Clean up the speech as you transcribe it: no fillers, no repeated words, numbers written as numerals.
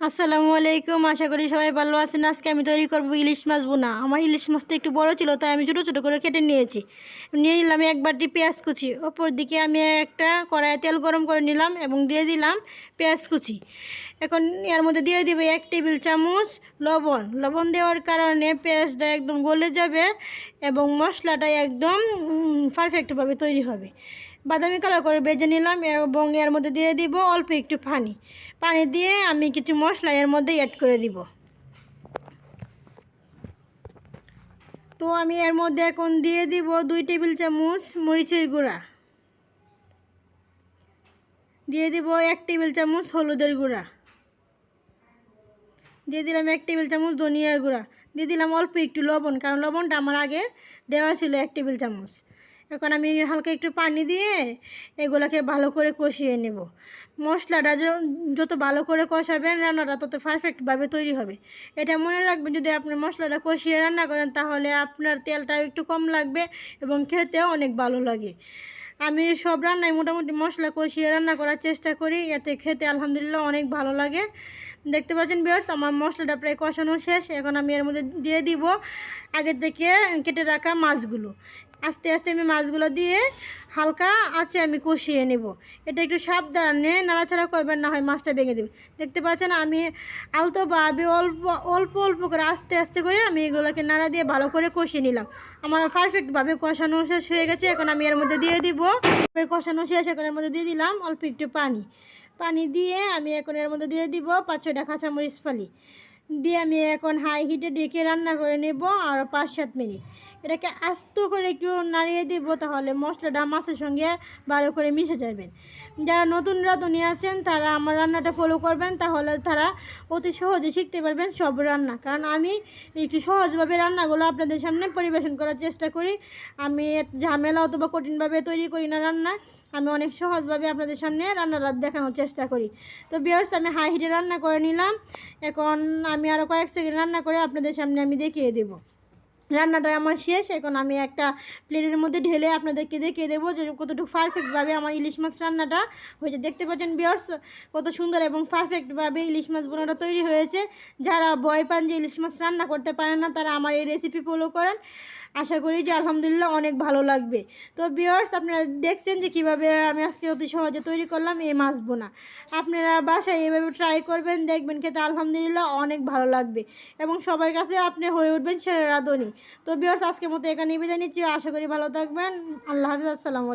আসসালামু আলাইকুম। আশা করি সবাই ভালো আছেন। আজকে আমি তৈরি করব ইলিশ মাছ ভুনা। আমার ইলিশ মাছটা একটু বড় ছিল, তাই আমি ছোটো ছোটো করে কেটে নিয়েছি। নিয়ে নিলাম এক বাটি পেঁয়াজ কুচি। অপর দিকে আমি একটা কড়াইয়ে তেল গরম করে নিলাম এবং দিয়ে দিলাম পেঁয়াজ কুচি। এখন এর মধ্যে দিয়ে দিব 1 টেবিল চামচ লবণ। লবণ দেওয়ার কারণে পেঁয়াজটা একদম গলে যাবে এবং মশলাটা একদম পারফেক্টভাবে তৈরি হবে। বাদামি কালার করে ভেজে নিলাম এবং এর মধ্যে দিয়ে দিব অল্প একটু পানি দিয়ে আমি কিছু মশলা এর মধ্যে অ্যাড করে দিব। তো আমি এর মধ্যে এখন দিয়ে দিব 2 টেবিল চামচ মরিচের গুঁড়া, দিয়ে দিব 1 টেবিল চামচ হলুদের গুঁড়া, দিয়ে দিলাম 1 টেবিল চামচ ধনিয়ার গুঁড়া, দিয়ে দিলাম অল্প একটু লবণ, কারণ লবণটা আমার আগে দেওয়া ছিল 1 টেবিল চামচ। এখন আমি হালকা একটু পানি দিয়ে এগুলোকে ভালো করে কষিয়ে নেব। মশলাটা যত ভালো করে কষাবেন রান্নাটা তত পারফেক্টভাবে তৈরি হবে। এটা মনে রাখবেন, যদি আপনি মশলাটা কষিয়ে রান্না করেন তাহলে আপনার তেলটাও একটু কম লাগবে এবং খেতেও অনেক ভালো লাগে। আমি সব রান্নায় মোটামুটি মশলা কষিয়ে রান্না করার চেষ্টা করি, এতে খেতে আলহামদুলিল্লাহ অনেক ভালো লাগে। দেখতে পাচ্ছেন ভিউয়ার্স, আমার মশলাটা প্রায় কষানো শেষ। এখন আমি এর মধ্যে দিয়ে দিব আগে থেকে কেটে রাখা মাছগুলো। আস্তে আস্তে আমি মাছগুলো দিয়ে হালকা আঁচে আমি কষিয়ে নেব। এটা একটু সাবধানে নাড়াচাড়া করবেন, না হয় মাছটা ভেঙে দেবে। দেখতে পাচ্ছেন আমি আলতোভাবে অল্প অল্প অল্প করে আস্তে আস্তে করে আমি এগুলোকে নাড়া দিয়ে ভালো করে কষিয়ে নিলাম। আমার পারফেক্টভাবে কষানো শেষ হয়ে গেছে। এখন আমি এর মধ্যে দিয়ে দিব কষানো শেষ। এখন এর মধ্যে দিয়ে দিলাম অল্প একটু পানি দিয়ে আমি এখন এর মধ্যে দিয়ে দিব 5-6টা কাঁচামরিচ ফালি দিয়ে আমি এখন হাই হিটে ডেকে রান্না করে নেব আর 5-7 মিনিট। এটাকে আস্ত করে একটু নাড়িয়ে দিব, তাহলে মশলাটা মাছের সঙ্গে ভালো করে মিশে যাবেন। যারা নতুন রাঁধুনি আছেন তারা আমার রান্নাটা ফলো করবেন, তাহলে তারা অতি সহজে শিখতে পারবেন সব রান্না। কারণ আমি একটু সহজভাবে রান্নাগুলো আপনাদের সামনে পরিবেশন করার চেষ্টা করি। আমি ঝামেলা অথবা কঠিনভাবে তৈরি করি না রান্না, আমি অনেক সহজভাবে আপনাদের সামনে রান্নাটা দেখানোর চেষ্টা করি। তো ভিউয়ার্স, আমি হাই হিটে রান্না করে নিলাম। এখন আমি আরও কয়েক সেকেন্ড রান্না করে আপনাদের সামনে আমি দেখিয়ে দেব। রান্নাটা আমার শেষ। এখন আমি একটা প্লেটের মধ্যে ঢেলে আপনাদেরকে দেখিয়ে দেবো যে কতটুকু পারফেক্টভাবে আমার ইলিশ মাছ রান্নাটা হয়েছে। দেখতে পাচ্ছেন ভিউয়ার্স, কত সুন্দর এবং পারফেক্টভাবে ইলিশ মাছ বোনাটা তৈরি হয়েছে। যারা ভয় পান যে ইলিশ মাছ রান্না করতে পারেন না, তারা আমার এই রেসিপি ফলো করেন। আশা করি যে আলহামদুলিল্লাহ অনেক ভালো লাগবে। তো ভিউয়ার্স, আপনারা দেখছেন যে কীভাবে আমি আজকে অতি সহজে তৈরি করলাম এই মাছ বোনা। আপনারা বাসায় এভাবে ট্রাই করবেন, দেখবেন খেতে আলহামদুলিল্লাহ অনেক ভালো লাগবে এবং সবার কাছে আপনি হয়ে উঠবেন সেরা রাঁধুনি। তো ভিউয়ার্স, আজকের মতো এখানেই বিদায় নিচ্ছি। আশা করি ভালো থাকবেন। আল্লাহ হাফিজ। আসসালামু আলাইকুম।